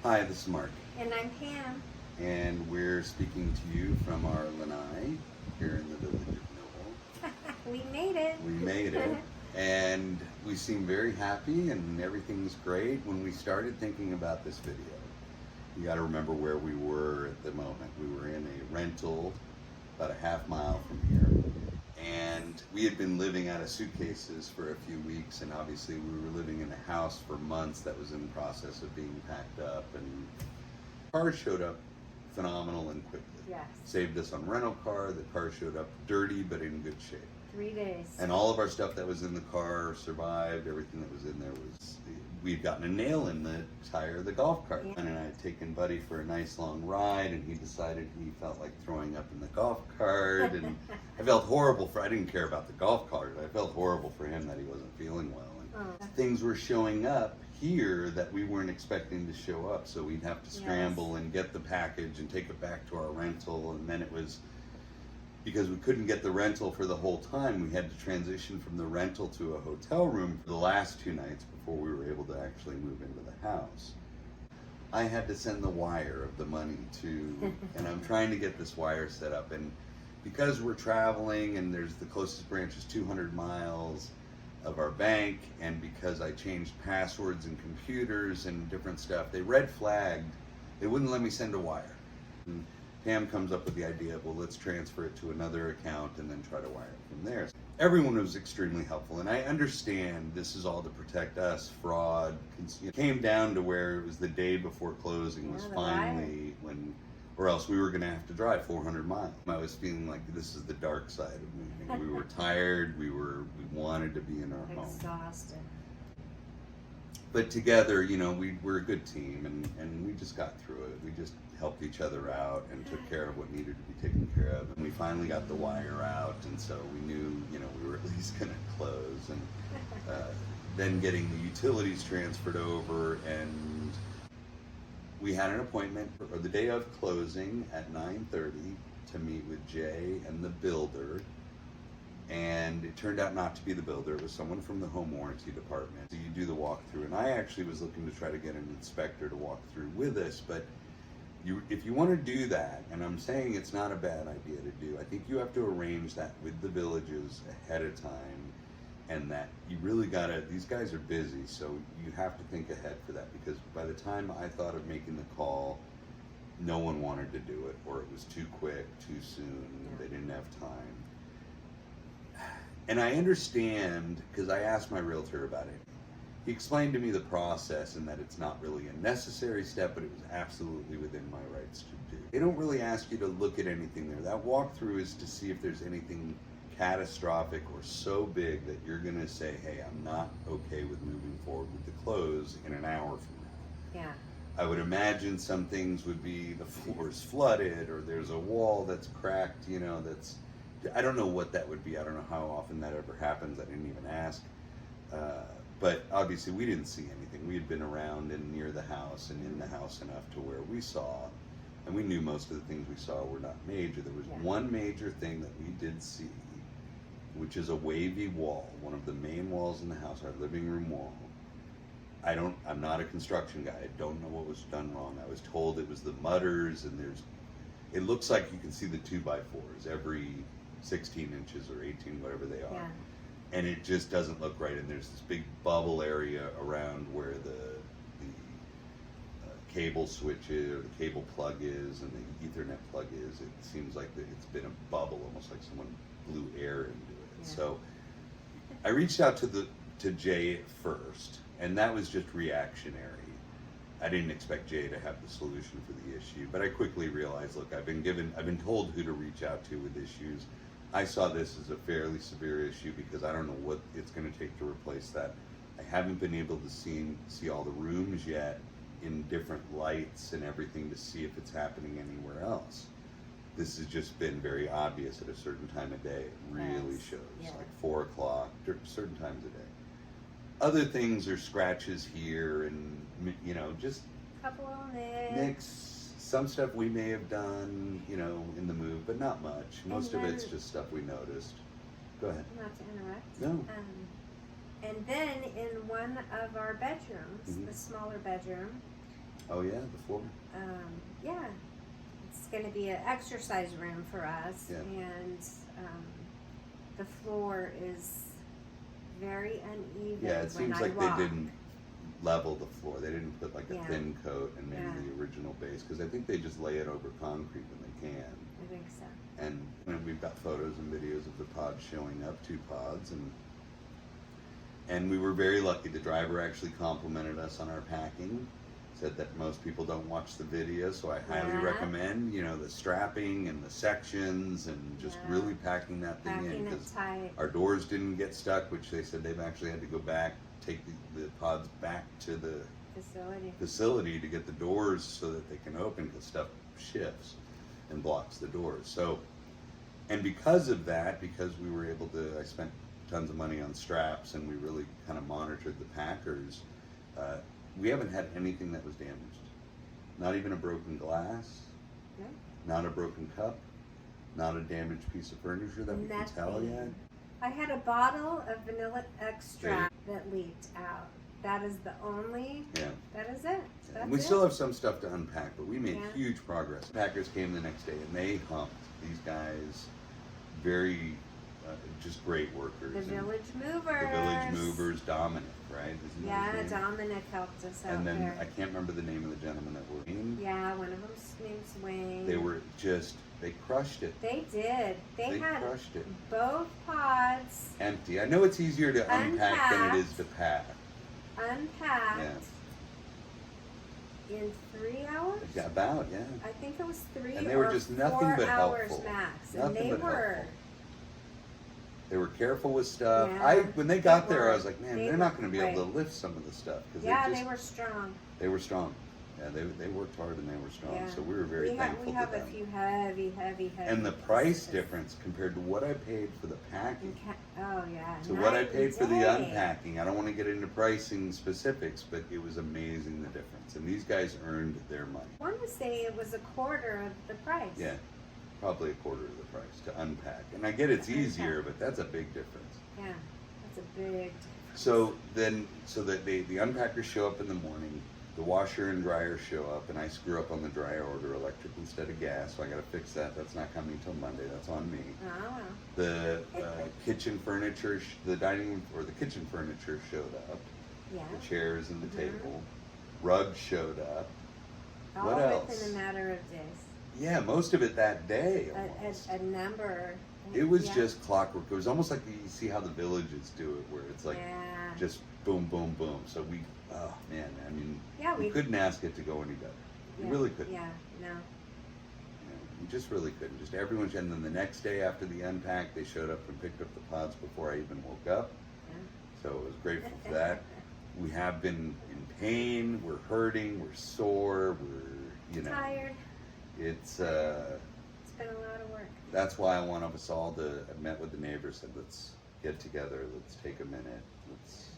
Hi, this is Mark. And I'm Pam. And we're speaking to you from our lanai here in the village of Millwall. We made it. We made it. And we seem very happy and everything's great. When we started thinking about this video, you got to remember where we were at the moment. We were in a rental about a half mile from here. And we had been living out of suitcases for a few weeks, and obviously we were living in a house for months that was in the process of being packed up, and cars showed up phenomenal and quickly. Yes. Saved us on rental car. The car showed up dirty but in good shape. 3 days. And all of our stuff that was in the car survived. Everything that was in there was, we'd gotten a nail in the tire of the golf cart. Yeah. And I had taken Buddy for a nice long ride, and he decided he felt like throwing up in the golf cart. And I felt horrible I didn't care about the golf cart. I felt horrible for him that he wasn't feeling well. And things were showing up here that we weren't expecting to show up. So we'd have to scramble and get the package and take it back to our rental. And then it was, because we couldn't get the rental for the whole time, we had to transition from the rental to a hotel room for the last 2 nights before we were able to actually move into the house. I had to send the wire of the money to, and I'm trying to get this wire set up. And because we're traveling and there's the closest branch is 200 miles of our bank, and because I changed passwords and computers and different stuff, they red flagged. They wouldn't let me send a wire. And Pam comes up with the idea of, well, let's transfer it to another account and then try to wire it from there. Everyone was extremely helpful, and I understand this is all to protect us, fraud. It came down to where it was the day before closing was finally when, or else we were going to have to drive 400 miles. I was feeling like this is the dark side of moving. We were tired, we wanted to be in our home. Exhausted. But together, you know, we're a good team, and we just got through it. We just helped each other out and took care of what needed to be taken care of. And we finally got the wire out, and so we knew, you know, we were at least going to close. And then getting the utilities transferred over, and we had an appointment for the day of closing at 9:30 to meet with Jay and the builder. And it turned out not to be the builder. It was someone from the home warranty department. So you do the walkthrough, and I actually was looking to try to get an inspector to walk through with us, but if you want to do that, and I'm saying it's not a bad idea to do, I think you have to arrange that with the villages ahead of time, and that you really gotta, these guys are busy, so you have to think ahead for that, because by the time I thought of making the call, no one wanted to do it, or it was too quick, too soon, they didn't have time. And I understand, because I asked my realtor about it. He explained to me the process and that it's not really a necessary step, but it was absolutely within my rights to do. They don't really ask you to look at anything there. That walkthrough is to see if there's anything catastrophic or so big that you're gonna say, hey, I'm not okay with moving forward with the close in an hour from now. Yeah. I would imagine some things would be the floor's flooded, or there's a wall that's cracked, you know, I don't know what that would be. I don't know how often that ever happens. I didn't even ask. But obviously we didn't see anything. We had been around and near the house and in the house enough to where we saw, and we knew most of the things we saw were not major. There was one major thing that we did see, which is a wavy wall, one of the main walls in the house, our living room wall. I'm not a construction guy. I don't know what was done wrong. I was told it was the mudders, and it looks like you can see the 2x4s every 16 inches or 18, whatever they are. Yeah. And it just doesn't look right. And there's this big bubble area around where the cable switch is, or the cable plug is, and the Ethernet plug is. It seems like it's been a bubble, almost like someone blew air into it. Yeah. So I reached out to Jay at first, and that was just reactionary. I didn't expect Jay to have the solution for the issue, but I quickly realized, look, I've been told who to reach out to with issues. I saw this as a fairly severe issue because I don't know what it's going to take to replace that. I haven't been able to see all the rooms yet in different lights and everything to see if it's happening anywhere else. This has just been very obvious at a certain time of day. It really shows, like 4 o'clock, certain times of day. Other things are scratches here and, you know, just couple of nicks. Some stuff we may have done, you know, in the move, but not much. Most of it's just stuff we noticed. Go ahead. Not to interrupt. No. And then in one of our bedrooms, the smaller bedroom, Oh yeah, the floor. Yeah, it's going to be an exercise room for us, Yeah. and the floor is very uneven. Yeah, it when seems I like walk. they didn't level the floor. They didn't put like a Yeah. thin coat and maybe Yeah. the original base, because I think they just lay it over concrete when they can. I think so. And we've got photos and videos of the pods showing up, 2 pods, and we were very lucky. The driver actually complimented us on our packing, said that most people don't watch the video, so I highly Yeah. recommend, the strapping and the sections and just Yeah. really packing that thing in, Packing it because tight. our doors didn't get stuck, which they said they've actually had to go back, take the pods back to the facility to get the doors so that they can open, because stuff shifts and blocks the doors. So, and because of that, because we were able to, I spent tons of money on straps and we really kind of monitored the packers, we haven't had anything that was damaged. Not even a broken glass, No. not a broken cup, not a damaged piece of furniture that we can tell Nothing. yet. I had a bottle of vanilla extract that leaked out. That is the only. Yeah. That is it. That's And we it. still have some stuff to unpack, but we made Yeah. huge progress. Packers came the next day and they humped. These guys, very, just great workers. The And village movers. The village movers, Dominick, right? Isn't that Yeah, his name? Dominick helped us out And then there. I can't remember the name of the gentleman that were in. Yeah, one of them's name's Wayne. They were just, they crushed it. They did. They had crushed it. both pods Empty. I know it's easier to unpack than it is Unpacked. to pack. unpacked in 3 hours. Yeah, about, yeah. I think it was 3 And they were or just nothing 4 but hours helpful. max. Nothing and they but were. helpful. They were careful with stuff. Yeah, When they got they there, I were. was like, man, They they're not were going to be able to great. lift some of the stuff, because Yeah, they were strong. were strong. Yeah, they worked hard and they were strong. Yeah. So we were very thankful We to have them. a few heavy. And the price pieces. difference compared to what I paid for the packing Oh yeah. to what I night paid and for the day. unpacking. I don't want to get into pricing specifics, but it was amazing the difference. And these guys earned their money. I want to say it was a quarter of the price. Yeah, probably a quarter of the price to unpack. And I get it's easier, but that's a big difference. Yeah, that's a big difference. So that the unpackers show up in the morning, the washer and dryer show up, and I screw up on the dryer order electric instead of gas, so I got to fix that. That's not coming till Monday. That's on me. Oh well. The kitchen furniture, the dining room or the kitchen furniture showed up. Yeah. The chairs and the Mhm. table. Rug showed up. All What else? within a matter of days. Yeah, most of it that day. Almost. A number. It was yeah. just clockwork. It was almost like you see how the villages do it, where it's like Yeah. just boom, boom, boom. So oh man, I mean, Yeah, we couldn't ask it to go any better. You yeah, really couldn't. Yeah. No. You just really couldn't. Just everyone. And then the next day after the unpack, they showed up and picked up the pods before I even woke up. Yeah. So I was grateful for that. We have been in pain. We're hurting. We're sore. We're Tired. It's It's been a lot of work. that's why I want us all to. I met with the neighbors. Said let's get together. Let's take a minute. Let's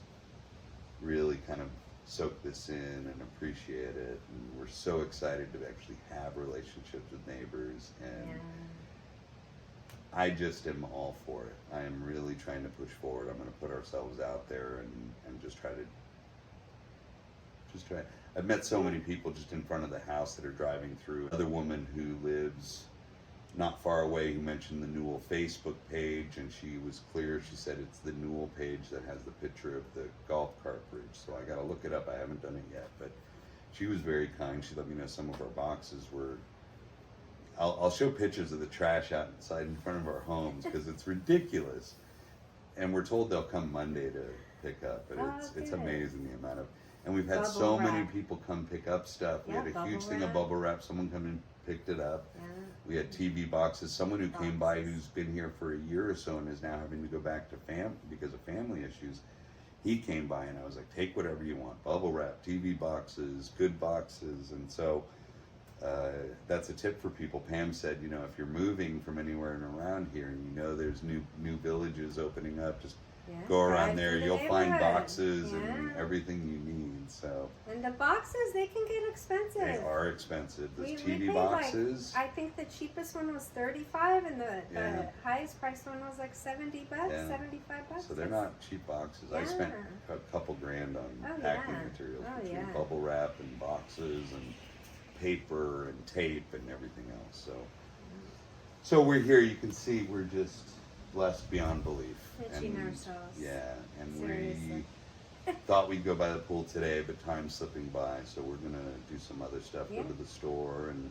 really kind of soak this in and appreciate it. And we're so excited to actually have relationships with neighbors, and Yeah. I just am all for it. I am really trying to push forward. I'm going to put ourselves out there and just try. I've met so many people just in front of the house that are driving through. Another woman who lives not far away who mentioned the Newell Facebook page, and she was clear. She said it's the Newell page that has the picture of the golf cart bridge. So I got to look it up. I haven't done it yet, but she was very kind. She let me know some of our boxes were. I'll show pictures of the trash outside in front of our homes because it's ridiculous. And we're told they'll come Monday to pick up, but it's good. amazing the amount of. And we've had Bubble so many wrap. people come pick up stuff. Yeah, we had a huge bubble thing of wrap. bubble wrap. Someone come and picked it up. Yeah. We had TV boxes. Someone who came by Boxes. who's been here for a year or so and is now having to go back to because of family issues. He came by and I was like, take whatever you want. Bubble wrap, TV boxes, good boxes. And so that's a tip for people. Pam said, if you're moving from anywhere and around here and there's new villages opening up, just Yeah, go around drive there, through the you'll find neighborhood. boxes and Yeah. everything you need. So And the boxes, they can get expensive. they are expensive. Those We TV paid boxes. I think the cheapest one was $35, and the Yeah. highest priced one was like $70, Yeah. $75. So they're not cheap boxes. I spent a couple grand on Oh, packing yeah. materials Oh, between yeah. bubble wrap and boxes and paper and tape and everything else. So we're here. You can see we're just blessed beyond belief. Pitching ourselves. Yeah, and Seriously. we thought we'd go by the pool today, but time's slipping by. So we're gonna do some other stuff. Yeah. Go to the store, and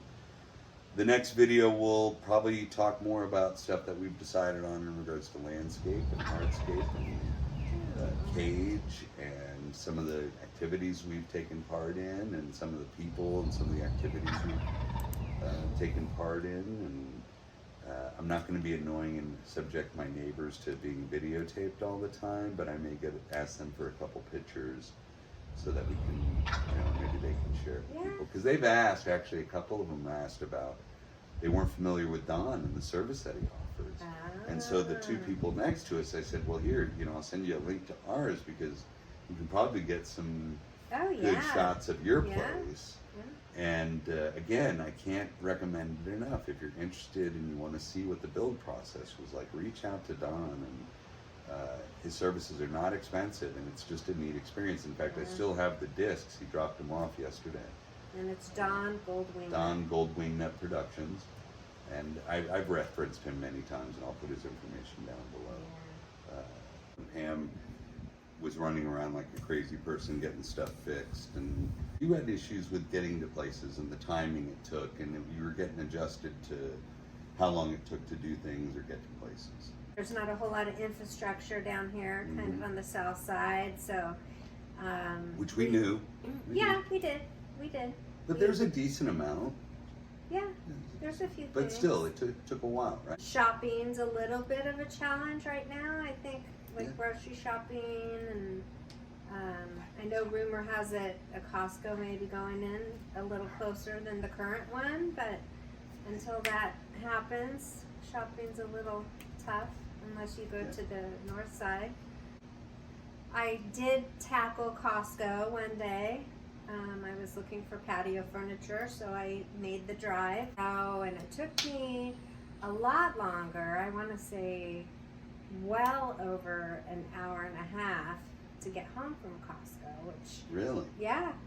the next video we'll probably talk more about stuff that we've decided on in regards to landscape and hardscape and cage and some of the activities we've taken part in and some of the people and some of the activities we've taken part in. And I'm not going to be annoying and subject my neighbors to being videotaped all the time, but I may ask them for a couple pictures so that we can, maybe they can share it with people. Because they've asked, actually a couple of them asked about, they weren't familiar with Don and the service that he offers. And so the two people next to us, I said, well, here, I'll send you a link to ours because you can probably get some good shots of your place. And again, I can't recommend it enough. If you're interested and you want to see what the build process was like, reach out to Don. And his services are not expensive, and it's just a neat experience. In fact, I still have the discs. He dropped them off yesterday. And it's Don Goldwing. Don Goldwing Net Productions. And I've referenced him many times, and I'll put his information down below. Pam was running around like a crazy person getting stuff fixed, and you had issues with getting to places and the timing it took, and you were getting adjusted to how long it took to do things or get to places. There's not a whole lot of infrastructure down here, kind of on the south side, so. Which we knew. We did. But there's a decent amount. Yeah, there's a few But things. still, it took a while, right? Shopping's a little bit of a challenge right now, I think, like grocery shopping, and I know rumor has it a Costco may be going in a little closer than the current one, but until that happens, shopping's a little tough unless you go to the north side. I did tackle Costco one day. I was looking for patio furniture, so I made the drive. And it took me a lot longer. I want to say well over an hour and a half to get home from Costco, which Really?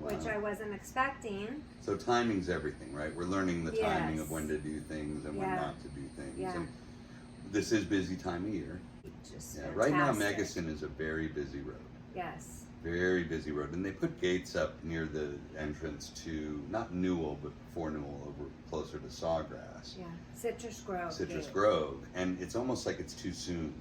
which I wasn't expecting. So timing's everything, right? We're learning the timing of when to do things and when not to do things. Yeah. And this is busy time of year. Just Right now, fantastic. Megason is a very busy road. Yes. Very busy road, and they put gates up near the entrance to not Newell, but before Newell, over closer to Sawgrass. Yeah. Citrus Grove. Citrus gate. Grove, and it's almost like it's too soon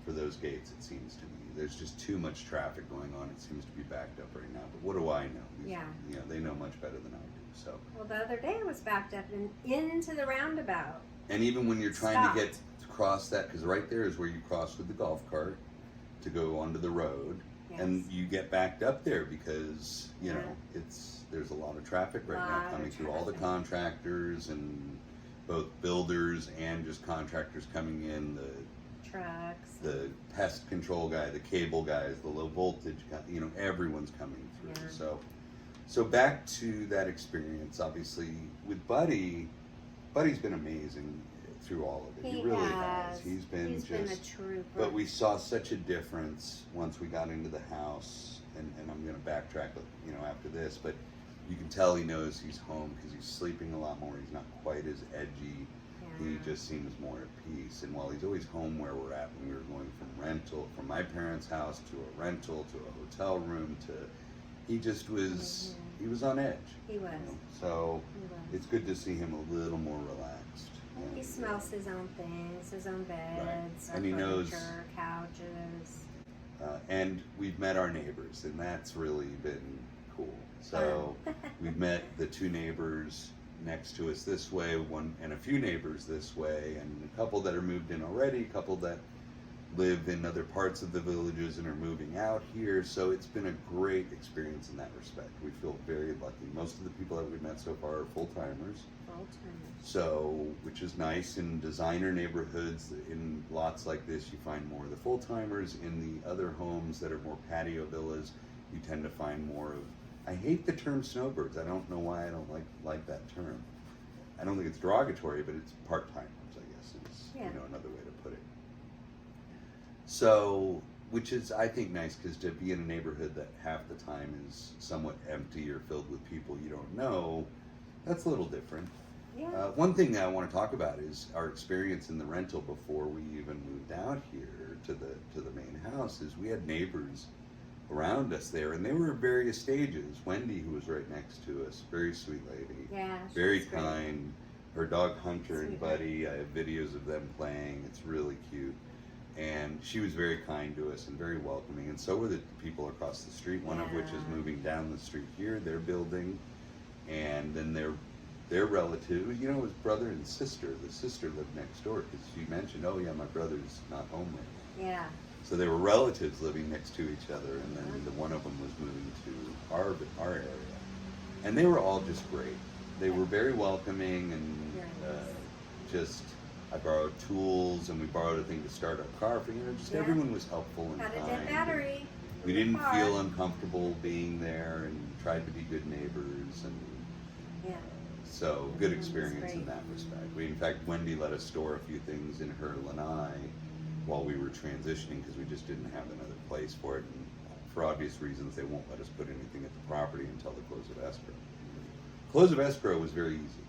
for those gates. It seems to me there's just too much traffic going on. It seems to be backed up right now. But what do I know? They know much better than I do. So. Well, the other day it was backed up into the roundabout. And even when you're trying to get across that, because right there is where you cross with the golf cart to go onto the road. Yes. And you get backed up there because there's a lot of traffic right now coming through. All the contractors and both builders and just contractors coming in, the trucks, the pest control guy, the cable guys, the low voltage guy, everyone's coming through. So back to that experience. Obviously with Buddy's been amazing through all of it. He really has. He's been a trooper. But we saw such a difference once we got into the house, and I'm going to backtrack, after this, but you can tell he knows he's home because he's sleeping a lot more. He's not quite as edgy. He just seems more at peace. And while he's always home where we're at, when we were going from my parents' house to a rental to a hotel room he just was, he was on edge. He was. So it's good to see him a little more relaxed. He smells his own things, his own beds, and he knows couches. And we've met our neighbors, and that's really been cool. So we've met the two neighbors next to us this way, and a few neighbors this way, and a couple that are moved in already, a couple that live in other parts of the villages and are moving out here. So it's been a great experience in that respect. We feel very lucky. Most of the people that we've met so far are full-timers. So, which is nice. In designer neighborhoods, in lots like this, you find more of the full-timers. In the other homes that are more patio villas, you tend to find more of, I hate the term snowbirds. I don't know why I don't like that term. I don't think it's derogatory, but it's part-timers, I guess, is another way to put it. So, which is, I think, nice, because to be in a neighborhood that half the time is somewhat empty or filled with people you don't know, that's a little different. Yeah. One thing that I want to talk about is our experience in the rental before we even moved out here to the main house. Is we had neighbors around us there, and they were at various stages. Wendy, who was right next to us, very sweet lady, very kind. Her dog Hunter and Buddy, I have videos of them playing. It's really cute, and she was very kind to us and very welcoming. And so were the people across the street. One of which is moving down the street here. They're building, and then their relative, you know, his brother and sister. The sister lived next door, because she mentioned, oh yeah, my brother's not home right now. Yeah. So they were relatives living next to each other, and then the one of them was moving to our area. And they were all just great. They were very welcoming, and I borrowed tools, and we borrowed a thing to start our car for, everyone was helpful and Had a kind. dead battery. We didn't feel uncomfortable being there, and tried to be good neighbors, and so good experience in that respect. We, in fact, Wendy let us store a few things in her lanai while we were transitioning, because we just didn't have another place for it. And for obvious reasons, they won't let us put anything at the property until the close of escrow. Close of escrow was very easy.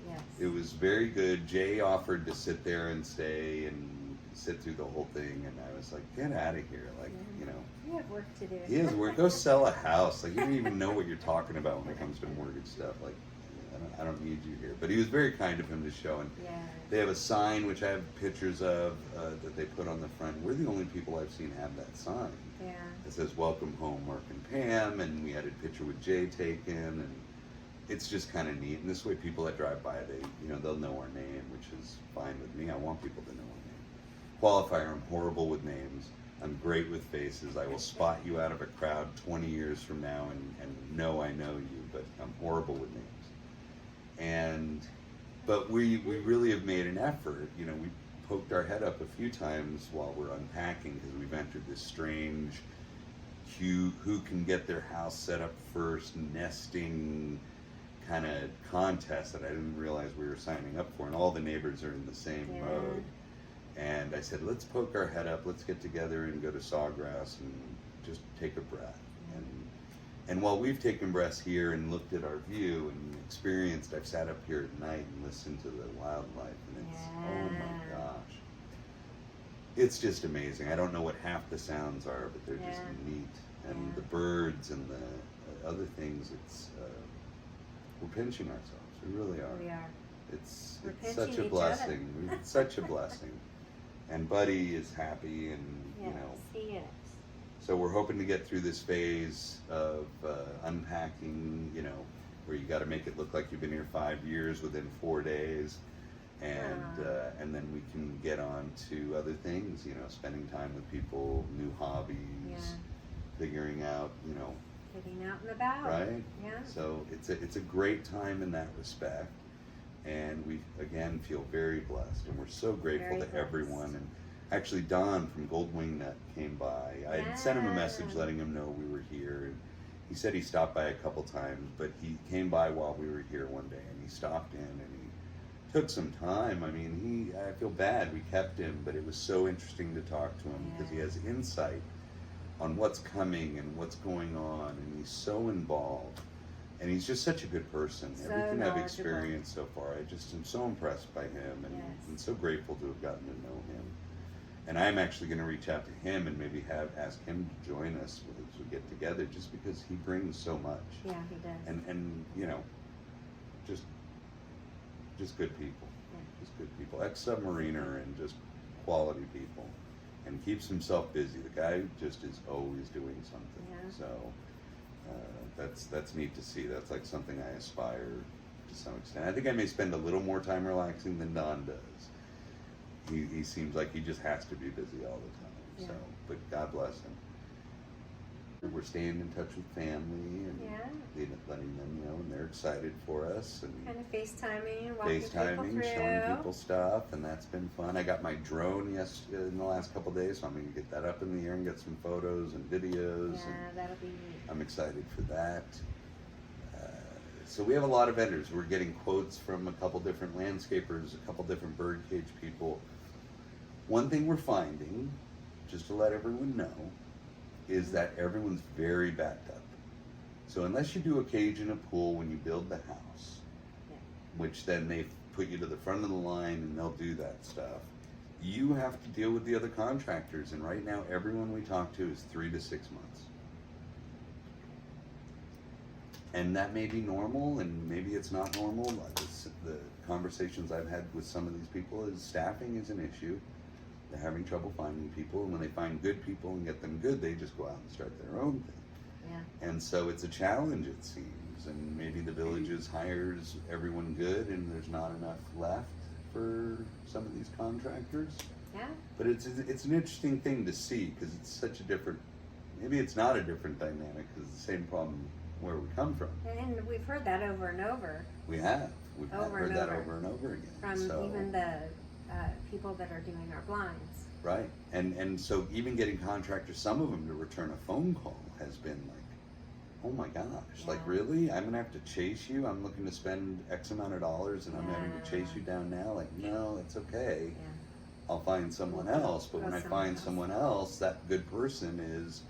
Yes. It was very good. Jay offered to sit there and stay and sit through the whole thing, and I was like, get out of here. Like, You have work to do. He has work. Go sell a house. Like, you don't even know what you're talking about when it comes to mortgage stuff. Like, I don't need you here. But he was very kind of him to show. And they have a sign, which I have pictures of, that they put on the front. We're the only people I've seen have that sign. Yeah. It says, welcome home, Mark and Pam. And we had a picture with Jay taken. And it's just kind of neat. And this way, people that drive by, they'll know our name, which is fine with me. I want people to know our name. Qualifier, I'm horrible with names. I'm great with faces. I will spot you out of a crowd 20 years from now and know I know you, but I'm horrible with names. But we really have made an effort. We poked our head up a few times while we're unpacking, because we've entered this strange who can get their house set up first nesting kind of contest that I didn't realize we were signing up for, and all the neighbors are in the same mode. And I said, let's poke our head up, let's get together and go to Sawgrass and just take a breath. And while we've taken breaths here and looked at our view and experienced, I've sat up here at night and listened to the wildlife, and it's, oh my gosh. It's just amazing. I don't know what half the sounds are, but they're just neat. And the birds and the other things, it's, we're pinching ourselves. We really are. We are. It's such a blessing. It's such a blessing. And Buddy is happy, and He is. So we're hoping to get through this phase of unpacking, where you got to make it look like you've been here 5 years within 4 days, and then we can get on to other things, spending time with people, new hobbies, figuring out, getting out and about. Right. Yeah. So it's a great time in that respect. And we, again, feel very blessed, and we're so grateful to everyone. And actually, Don from Goldwing Nut came by. I had sent him a message letting him know we were here. And he said he stopped by a couple times, but he came by while we were here one day, and he stopped in, and he took some time. I mean, I feel bad we kept him, but it was so interesting to talk to him, because he has insight on what's coming and what's going on, and he's so involved. And he's just such a good person. So Everything I've experienced so far, I just am so impressed by him, and so grateful to have gotten to know him. And I'm actually going to reach out to him and maybe ask him to join us as we get together, just because he brings so much. Yeah, he does. And just good people. Just good people. Ex-submariner and just quality people. And keeps himself busy. The guy just is always doing something. Yeah. So that's neat to see. That's like something I aspire to some extent. I think I may spend a little more time relaxing than Don does. He seems like he just has to be busy all the time. Yeah. So, but God bless him. We're staying in touch with family and letting them know, and they're excited for us. And kind of FaceTiming, walking people through. showing people stuff, and that's been fun. I got my drone in the last couple of days, so I'm going to get that up in the air and get some photos and videos. Yeah, that'll be neat. I'm excited for that. So we have a lot of vendors. We're getting quotes from a couple different landscapers, a couple different birdcage people. One thing we're finding, just to let everyone know, is that everyone's very backed up. So unless you do a cage and a pool when you build the house, which then they put you to the front of the line and they'll do that stuff, you have to deal with the other contractors. And right now, everyone we talk to is 3 to 6 months. And that may be normal, and maybe it's not normal. The conversations I've had with some of these people is staffing is an issue. They're having trouble finding people, and when they find good people and get them good, they just go out and start their own thing. Yeah. And so it's a challenge, it seems, and maybe the villages hires everyone good, and there's not enough left for some of these contractors. Yeah. But it's an interesting thing to see, because it's such a different, maybe it's not a different dynamic, because it's the same problem where we come from. And we've heard that over and over. We have. We've heard that over and over again. From even the people that are doing our blinds. Right, and so even getting contractors, some of them, to return a phone call has been like, oh my gosh, like really? I'm gonna have to chase you? I'm looking to spend X amount of dollars and I'm having to chase you down now? Like, no, it's okay. Yeah. I'll find someone else. But when I find someone else, that good person is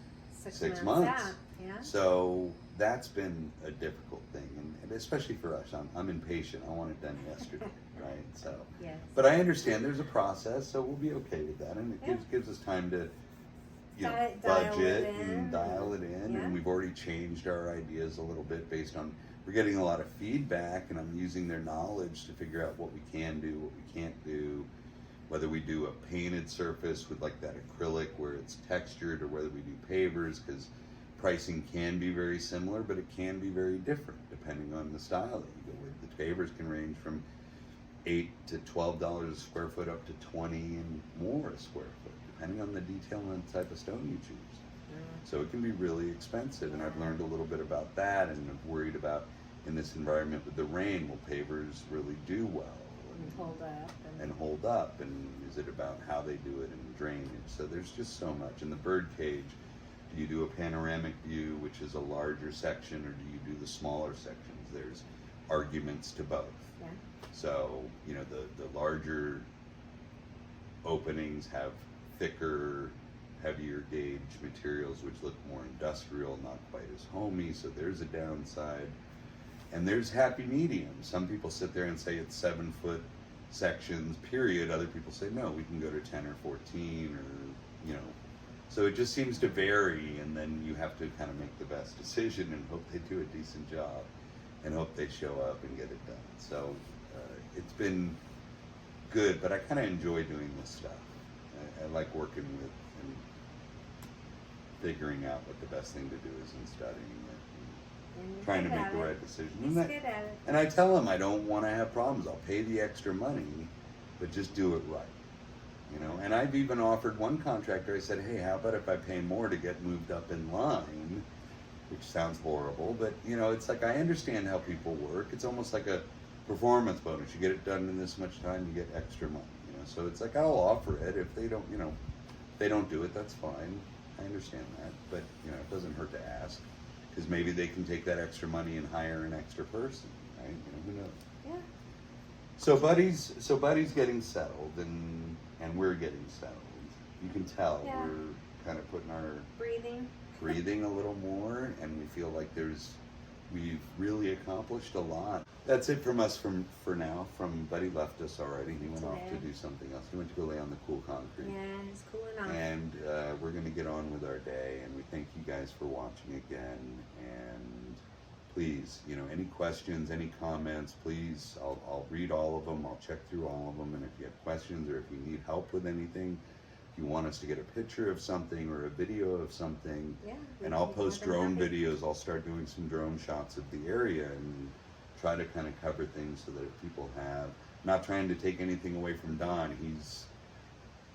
6 months. Yeah. So that's been a difficult thing, and especially for us. I'm impatient. I want it done yesterday, right? So, yes. But I understand there's a process, so we'll be okay with that, and it gives us time to, budget and dial it in. Yeah. And we've already changed our ideas a little bit based on, we're getting a lot of feedback, and I'm using their knowledge to figure out what we can do, what we can't do. Whether we do a painted surface with like that acrylic where it's textured, or whether we do pavers, because pricing can be very similar, but it can be very different depending on the style that you go with. The pavers can range from $8 to $12 a square foot up to 20 and more a square foot, depending on the detail and the type of stone you choose. So it can be really expensive, and I've learned a little bit about that, and I'm worried about in this environment with the rain, will pavers really do well? And hold up, and is it about how they do it and drainage? So there's just so much. In the bird cage, do you do a panoramic view, which is a larger section, or do you do the smaller sections? There's arguments to both. Yeah. So, the larger openings have thicker, heavier gauge materials, which look more industrial, not quite as homey, so there's a downside. And there's happy medium. Some people sit there and say it's 7-foot sections, period. Other people say, no, we can go to 10 or 14, or, So it just seems to vary, and then you have to kind of make the best decision and hope they do a decent job and hope they show up and get it done. So it's been good, but I kind of enjoy doing this stuff. I like working with and figuring out what the best thing to do is and studying it. And trying to make the right decision. And I tell them I don't want to have problems. I'll pay the extra money, but just do it right. And I've even offered one contractor, I said, hey, how about if I pay more to get moved up in line, which sounds horrible, but it's like, I understand how people work. It's almost like a performance bonus. You get it done in this much time, you get extra money, So it's like, I'll offer it. If they don't, they don't do it, that's fine. I understand that, but it doesn't hurt to ask, because maybe they can take that extra money and hire an extra person, right? Who knows? Yeah. So Buddy's getting settled, and we're getting settled. You can tell we're kind of putting our breathing a little more, and we feel like we've really accomplished a lot. That's it from us for now. Buddy left us already. He went off to do something else. He went to go lay on the cool concrete. Yeah, he's cooling off. And we're going to get on with our day, and we thank you guys for watching again. And please, any questions, any comments, please, I'll read all of them. I'll check through all of them. And if you have questions, or if you need help with anything, if you want us to get a picture of something or a video of something, and I'll post drone videos. I'll start doing some drone shots of the area and try to kind of cover things so that if people have, not trying to take anything away from Don.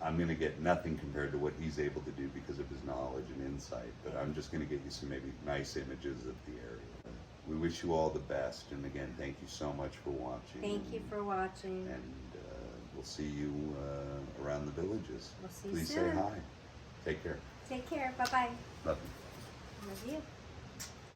I'm going to get nothing compared to what he's able to do because of his knowledge and insight, but I'm just going to get you some maybe nice images of the area. We wish you all the best, and again, thank you so much for watching. Thank you for watching. And we'll see you around the villages. We'll see you Please soon. say hi. Take care. Take care. Bye-bye. Love you. Love you.